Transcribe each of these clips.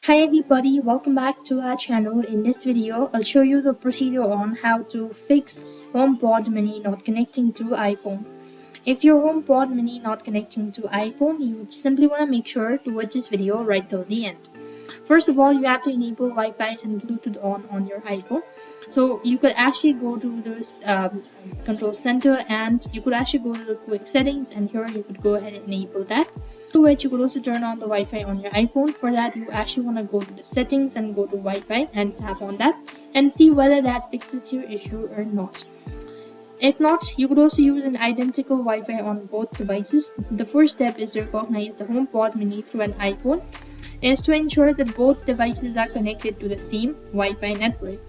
Hi everybody, welcome back to our channel. In this video, I'll show you the procedure on how to fix HomePod mini not connecting to iPhone. If your HomePod mini not connecting to iPhone, you simply want to make sure to watch this video right till the end. First of all, you have to enable Wi-Fi and Bluetooth on your iPhone. So you could actually go to this control center and you could actually go to the quick settings, and here you could go ahead and enable that. To which you could also turn on the Wi-Fi on your iPhone. For that, you actually want to go to the settings and go to Wi-Fi and tap on that and see whether that fixes your issue or not. If not, you could also use an identical Wi-Fi on both devices. The first step is to recognize the HomePod mini through an iPhone is to ensure that both devices are connected to the same Wi-Fi network.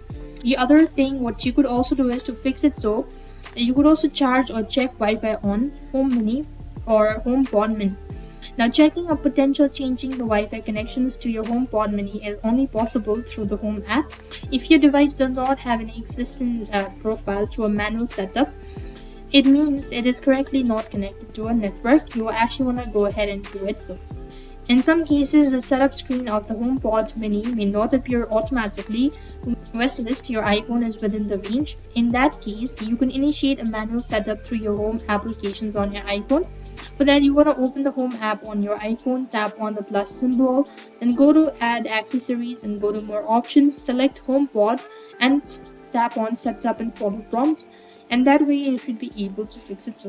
The other thing what you could also do is to fix it so you could also charge or check Wi-Fi on Home Mini or HomePod Mini. Now, checking or potential changing the Wi-Fi connections to your HomePod Mini is only possible through the Home app. If your device does not have an existing profile through a manual setup, it means it is correctly not connected to a network. You actually want to go ahead and do it so. In some cases, the setup screen of the HomePod Mini may not appear automatically unless your iPhone is within the range. In that case, you can initiate a manual setup through your home applications on your iPhone. For that, you want to open the Home app on your iPhone, tap on the plus symbol, then go to Add Accessories and go to More Options, select HomePod and tap on Setup and Follow Prompt, and that way you should be able to fix it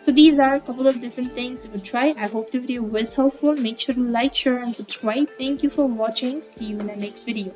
so these are a couple of different things you could try. I hope the video was helpful. Make sure to like, share and subscribe. Thank you for watching. See you in the next video.